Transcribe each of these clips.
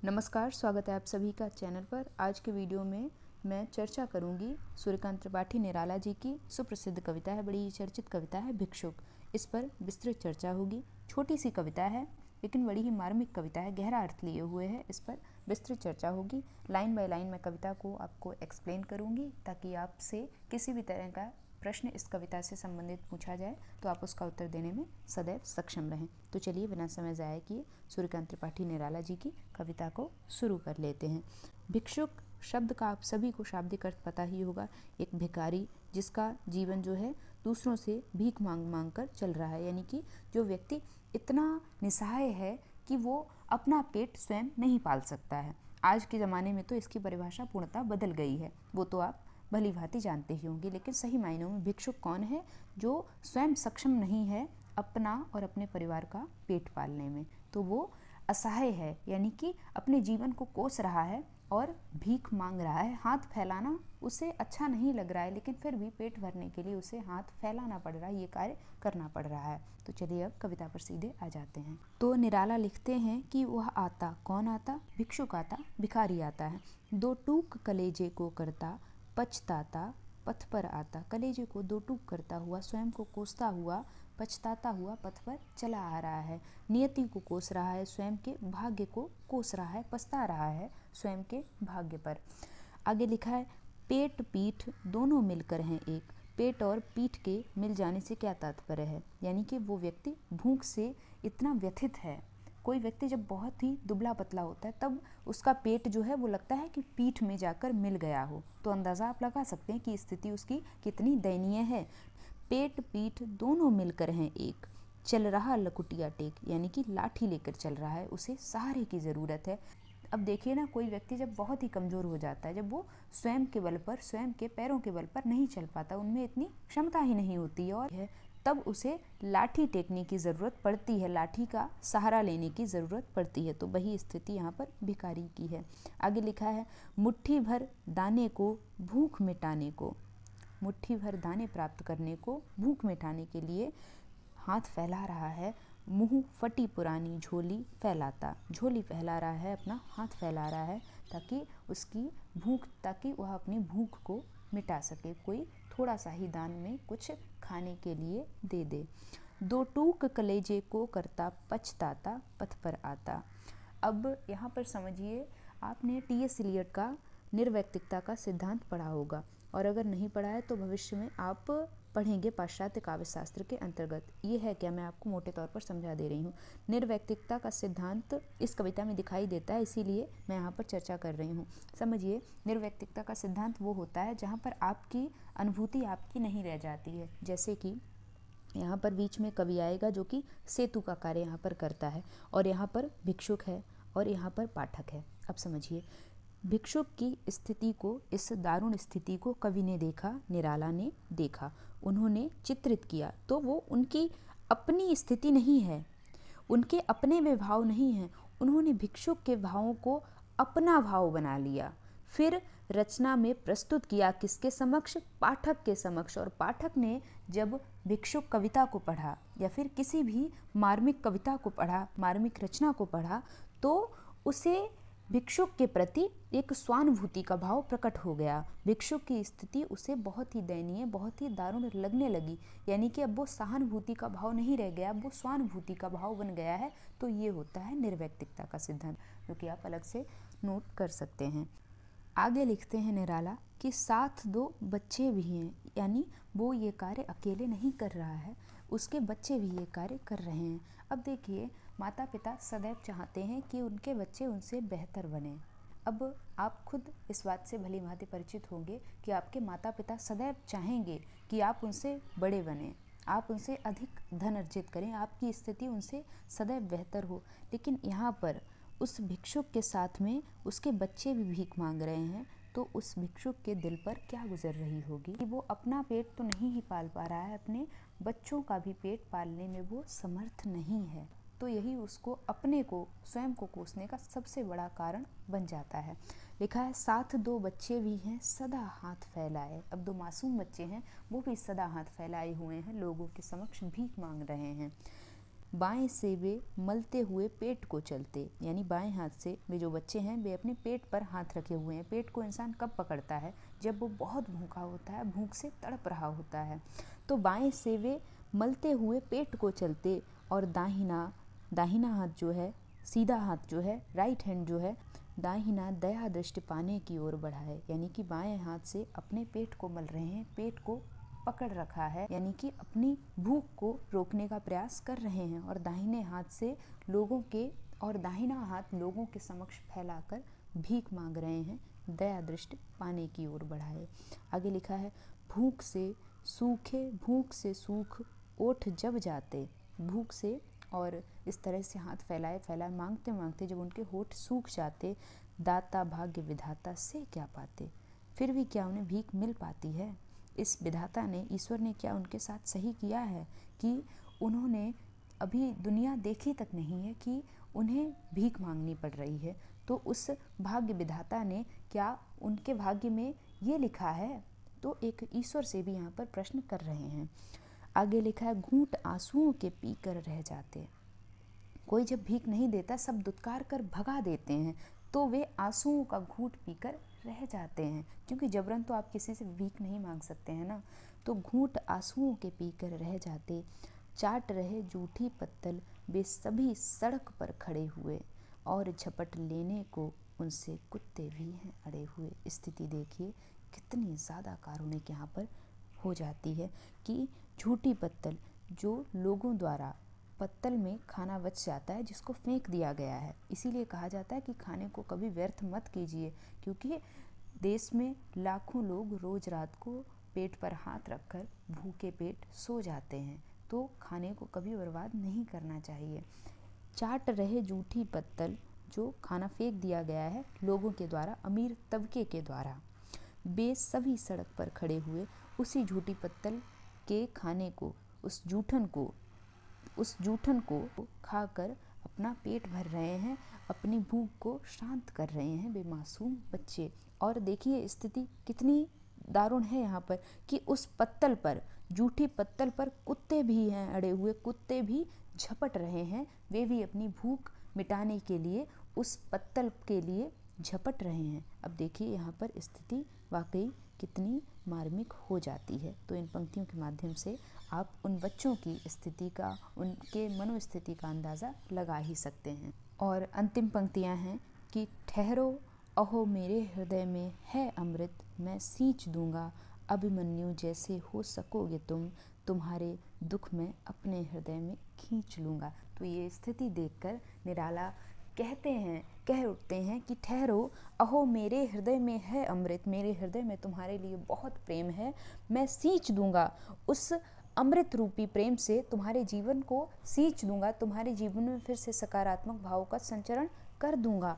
नमस्कार, स्वागत है आप सभी का चैनल पर। आज के वीडियो में मैं चर्चा करूंगी सूर्यकांत त्रिपाठी निराला जी की सुप्रसिद्ध कविता है, बड़ी चर्चित कविता है भिक्षुक। इस पर विस्तृत चर्चा होगी। छोटी सी कविता है लेकिन बड़ी ही मार्मिक कविता है, गहरा अर्थ लिए हुए है। इस पर विस्तृत चर्चा होगी। लाइन बाय लाइन मैं कविता को आपको एक्सप्लेन करूंगी ताकि आपसे किसी भी तरह का प्रश्न इस कविता से संबंधित पूछा जाए तो आप उसका उत्तर देने में सदैव सक्षम रहें। तो चलिए बिना समय ज़ाया किए सूर्यकांत त्रिपाठी निराला जी की कविता को शुरू कर लेते हैं। भिक्षुक शब्द का आप सभी को शाब्दिक अर्थ पता ही होगा। एक भिखारी जिसका जीवन जो है दूसरों से भीख मांग मांग कर चल रहा है, यानी कि जो व्यक्ति इतना निस्सहाय है कि वो अपना पेट स्वयं नहीं पाल सकता है। आज के ज़माने में तो इसकी परिभाषा पूर्णतः बदल गई है, वो तो आप भली भांति जानते ही होंगे। लेकिन सही मायनों में भिक्षुक कौन है? जो स्वयं सक्षम नहीं है अपना और अपने परिवार का पेट पालने में, तो वो असहाय है, यानी कि अपने जीवन को कोस रहा है और भीख मांग रहा है। हाथ फैलाना उसे अच्छा नहीं लग रहा है, लेकिन फिर भी पेट भरने के लिए उसे हाथ फैलाना पड़ रहा है, ये कार्य करना पड़ रहा है। तो चलिए अब कविता पर सीधे आ जाते हैं। तो निराला लिखते हैं कि वह आता, कौन आता? भिक्षुक आता, भिखारी आता है। दो टूक कलेजे को करता, पछताता पथ पर आता। कलेजे को दो टूक करता हुआ, स्वयं को कोसता हुआ, पछताता हुआ पथ पर चला आ रहा है। नियति को कोस रहा है, स्वयं के भाग्य को कोस रहा है, पछता रहा है स्वयं के भाग्य पर। आगे लिखा है, पेट पीठ दोनों मिलकर हैं एक। पेट और पीठ के मिल जाने से क्या तात्पर्य है? यानी कि वो व्यक्ति भूख से इतना व्यथित है। कोई व्यक्ति जब बहुत ही दुबला पतला होता है तब उसका पेट जो है वो लगता है कि पीठ में जाकर मिल गया हो। तो अंदाज़ा आप लगा सकते हैं कि स्थिति उसकी कितनी दयनीय है। पेट पीठ दोनों मिलकर हैं एक, चल रहा लकुटिया टेक, यानी कि लाठी लेकर चल रहा है, उसे सहारे की ज़रूरत है। अब देखिए ना, कोई व्यक्ति जब बहुत ही कमज़ोर हो जाता है, जब वो स्वयं के बल पर, स्वयं के पैरों के बल पर नहीं चल पाता, उनमें इतनी क्षमता ही नहीं होती है, और तब उसे लाठी टेकने की ज़रूरत पड़ती है, लाठी का सहारा लेने की ज़रूरत पड़ती है। तो वही स्थिति यहाँ पर भिखारी की है। आगे लिखा है, मुट्ठी भर दाने को भूख मिटाने को, मुट्ठी भर दाने प्राप्त करने को, भूख मिटाने के लिए हाथ फैला रहा है। मुँह फटी पुरानी झोली फैलाता, झोली फैला रहा है, अपना हाथ फैला रहा है ताकि उसकी भूख, ताकि वह अपनी भूख को मिटा सके, कोई थोड़ा सा ही दान में कुछ खाने के लिए दे दे। दो टूक कलेजे को करता, पछताता पथ पर आता। अब यहाँ पर समझिए, आपने टी.एस. इलियट का निर्वैयक्तिकता का सिद्धांत पढ़ा होगा, और अगर नहीं पढ़ा है तो भविष्य में आप पढ़ेंगे पाश्चात्य काव्य शास्त्र के अंतर्गत। ये है क्या, मैं आपको मोटे तौर पर समझा दे रही हूँ। निर्वैयक्तिकता का सिद्धांत इस कविता में दिखाई देता है, इसीलिए मैं यहाँ पर चर्चा कर रही हूँ। समझिए, निर्वैयक्तिकता का सिद्धांत वो होता है जहाँ पर आपकी अनुभूति आपकी नहीं रह जाती है। जैसे कि यहाँ पर बीच में कवि आएगा जो कि सेतु का कार्य यहाँ पर करता है, और यहाँ पर भिक्षुक है और यहाँ पर पाठक है। अब समझिए, भिक्षुक की स्थिति को, इस दारुण स्थिति को कवि ने देखा, निराला ने देखा, उन्होंने चित्रित किया। तो वो उनकी अपनी स्थिति नहीं है, उनके अपने वे भाव नहीं हैं, उन्होंने भिक्षुक के भावों को अपना भाव बना लिया, फिर रचना में प्रस्तुत किया। किसके समक्ष? पाठक के समक्ष। और पाठक ने जब भिक्षुक कविता को पढ़ा या फिर किसी भी मार्मिक कविता को पढ़ा, मार्मिक रचना को पढ़ा, तो उसे भिक्षुक के प्रति एक स्वानुभूति का भाव प्रकट हो गया। भिक्षुक की स्थिति उसे बहुत ही दयनीय, बहुत ही दारुण लगने लगी, यानी कि अब वो सहानुभूति का भाव नहीं रह गया, अब वो स्वानुभूति का भाव बन गया है। तो ये होता है निर्वैयक्तिकता का सिद्धांत, जो कि आप अलग से नोट कर सकते हैं। आगे लिखते हैं निराला कि साथ दो बच्चे भी हैं, यानी वो ये कार्य अकेले नहीं कर रहा है, उसके बच्चे भी ये कार्य कर रहे हैं। अब देखिए, माता पिता सदैव चाहते हैं कि उनके बच्चे उनसे बेहतर बने। अब आप खुद इस बात से भली भांति परिचित होंगे कि आपके माता पिता सदैव चाहेंगे कि आप उनसे बड़े बने, आप उनसे अधिक धन अर्जित करें, आपकी स्थिति उनसे सदैव बेहतर हो। लेकिन यहाँ पर उस भिक्षुक के साथ में उसके बच्चे भी भीख मांग रहे हैं, तो उस भिक्षुक के दिल पर क्या गुजर रही होगी कि वो अपना पेट तो नहीं ही पाल पा रहा है, अपने बच्चों का भी पेट पालने में वो समर्थ नहीं है। तो यही उसको अपने को, स्वयं को कोसने का सबसे बड़ा कारण बन जाता है। लिखा है, साथ दो बच्चे भी हैं सदा हाथ फैलाए। अब दो मासूम बच्चे हैं, वो भी सदा हाथ फैलाए हुए हैं, लोगों के समक्ष भीख मांग रहे हैं। बाएं से वे मलते हुए पेट को चलते, यानी बाएं हाथ से वे जो बच्चे हैं वे अपने पेट पर हाथ रखे हुए हैं। पेट को इंसान कब पकड़ता है? जब वो बहुत भूखा होता है, भूख से तड़प रहा होता है। तो बाएं से वे मलते हुए पेट को चलते और दाहिना हाथ जो है, सीधा हाथ जो है, राइट हैंड जो है, दाहिना दया दृष्टि पाने की ओर बढ़ाए, यानी कि बाएं हाथ से अपने पेट को मल रहे हैं, पेट को पकड़ रखा है, यानी कि अपनी भूख को रोकने का प्रयास कर रहे हैं। और दाहिना हाथ लोगों के समक्ष फैलाकर भीख मांग रहे हैं, दया दृष्टि पाने की ओर बढ़ाए। आगे लिखा है, भूख से सूख ओठ जब जाते, भूख से और इस तरह से हाथ फैलाए मांगते मांगते जब उनके होठ सूख जाते, दाता भाग्य विधाता से क्या पाते, फिर भी क्या उन्हें भीख मिल पाती है? इस विधाता ने, ईश्वर ने क्या उनके साथ सही किया है कि उन्होंने अभी दुनिया देखी तक नहीं है कि उन्हें भीख मांगनी पड़ रही है? तो उस भाग्य विधाता ने क्या उनके भाग्य में ये लिखा है? तो एक ईश्वर से भी यहाँ पर प्रश्न कर रहे हैं। आगे लिखा है, घूंट आंसुओं के पी कर रह जाते। कोई जब भीख नहीं देता, सब दुत्कार कर भगा देते हैं, तो वे आंसुओं का घूंट पीकर रह जाते हैं, क्योंकि जबरन तो आप किसी से भीख नहीं मांग सकते हैं ना। तो घूंट आंसुओं के पीकर रह जाते, चाट रहे जूठी पत्तल वे सभी सड़क पर खड़े हुए, और झपट लेने को उनसे कुत्ते भी हैं अड़े हुए। स्थिति देखिए कितनी ज़्यादा कारुणिक यहाँ पर हो जाती है कि झूठी पत्तल, जो लोगों द्वारा पत्तल में खाना बच जाता है जिसको फेंक दिया गया है, इसीलिए कहा जाता है कि खाने को कभी व्यर्थ मत कीजिए, क्योंकि देश में लाखों लोग रोज रात को पेट पर हाथ रखकर भूखे पेट सो जाते हैं, तो खाने को कभी बर्बाद नहीं करना चाहिए। चाट रहे जूठी पत्तल, जो खाना फेंक दिया गया है लोगों के द्वारा, अमीर तबके के द्वारा, वे सभी सड़क पर खड़े हुए उसी झूठी पत्तल के खाने को, उस जूठन को खाकर अपना पेट भर रहे हैं, अपनी भूख को शांत कर रहे हैं बेमासूम बच्चे। और देखिए स्थिति कितनी दारुण है यहाँ पर कि उस पत्तल पर, जूठी पत्तल पर कुत्ते भी हैं अड़े हुए, कुत्ते भी झपट रहे हैं, वे भी अपनी भूख मिटाने के लिए उस पत्तल के लिए झपट रहे हैं। अब देखिए यहाँ पर स्थिति वाकई कितनी मार्मिक हो जाती है। तो इन पंक्तियों के माध्यम से आप उन बच्चों की स्थिति का, उनके मनोस्थिति का अंदाज़ा लगा ही सकते हैं। और अंतिम पंक्तियाँ हैं कि ठहरो अहो मेरे हृदय में है अमृत, मैं सींच दूंगा अभिमन्यु जैसे हो सकोगे तुम, तुम्हारे दुख में अपने हृदय में खींच लूँगा। तो ये स्थिति देखकर निराला कह उठते हैं कि ठहरो अहो मेरे हृदय में है अमृत, मेरे हृदय में तुम्हारे लिए बहुत प्रेम है, मैं सींच दूंगा, उस अमृत रूपी प्रेम से तुम्हारे जीवन को सींच दूंगा, तुम्हारे जीवन में फिर से सकारात्मक भाव का संचरण कर दूंगा।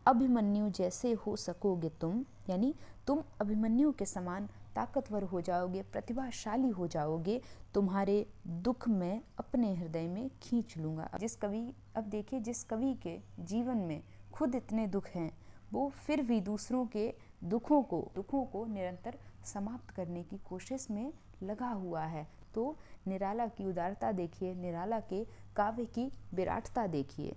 अभिमन्यु जैसे हो सकोगे तुम, यानी तुम अभिमन्यु के समान ताकतवर हो जाओगे, प्रतिभाशाली हो जाओगे, तुम्हारे दुख में अपने हृदय में खींच लूँगा। अब देखिए जिस कवि के जीवन में खुद इतने दुख हैं, वो फिर भी दूसरों के दुखों को निरंतर समाप्त करने की कोशिश में लगा हुआ है। तो निराला की उदारता देखिए, निराला के काव्य की विराटता देखिए।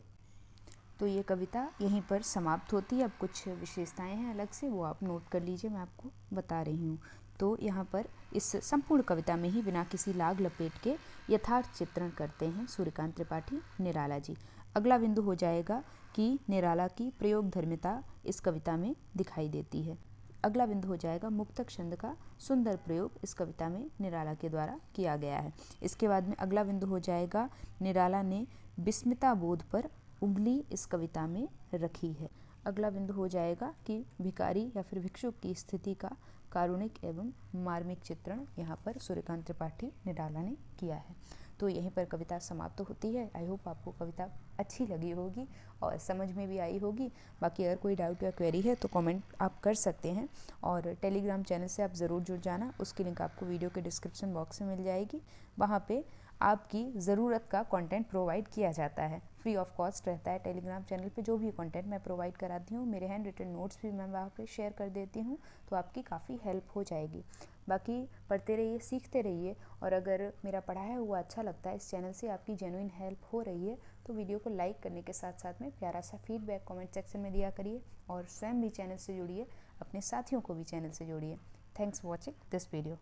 तो ये कविता यहीं पर समाप्त होती है। अब कुछ विशेषताएं हैं अलग से, वो आप नोट कर लीजिए, मैं आपको बता रही हूँ। तो यहाँ पर इस संपूर्ण कविता में ही बिना किसी लाग लपेट के यथार्थ चित्रण करते हैं सूर्यकांत त्रिपाठी निराला जी। अगला बिंदु हो जाएगा कि निराला की प्रयोग धर्मिता इस कविता में दिखाई देती है। अगला बिंदु हो जाएगा मुक्तक छंद का सुंदर प्रयोग इस कविता में निराला के द्वारा किया गया है। इसके बाद में अगला बिंदु हो जाएगा निराला ने विस्मिता बोध पर उंगली इस कविता में रखी है। अगला बिंदु हो जाएगा कि भिखारी या फिर भिक्षुक की स्थिति का कारुणिक एवं मार्मिक चित्रण यहाँ पर सूर्यकांत त्रिपाठी निराला ने किया है। तो यहीं पर कविता समाप्त होती है। आई होप आपको कविता अच्छी लगी होगी और समझ में भी आई होगी। बाकी अगर कोई डाउट या क्वेरी है तो कमेंट आप कर सकते हैं, और टेलीग्राम चैनल से आप ज़रूर जुड़ जाना, उसकी लिंक आपको वीडियो के डिस्क्रिप्शन बॉक्स में मिल जाएगी। वहाँ पे आपकी ज़रूरत का कंटेंट प्रोवाइड किया जाता है, फ्री ऑफ कॉस्ट रहता है। टेलीग्राम चैनल पे जो भी कंटेंट मैं प्रोवाइड कराती हूँ, मेरे हैंड रिटन नोट्स भी मैं वहाँ पे शेयर कर देती हूँ, तो आपकी काफ़ी हेल्प हो जाएगी। बाकी पढ़ते रहिए, सीखते रहिए, और अगर मेरा पढ़ाया हुआ अच्छा लगता है, इस चैनल से आपकी जेन्युइन हेल्प हो रही है, तो वीडियो को लाइक करने के साथ साथ में प्यारा सा फीडबैक कमेंट सेक्शन में दिया करिए, और स्वयं भी चैनल से जुड़िए, अपने साथियों को भी चैनल से जोड़िए। Thanks for watching this video.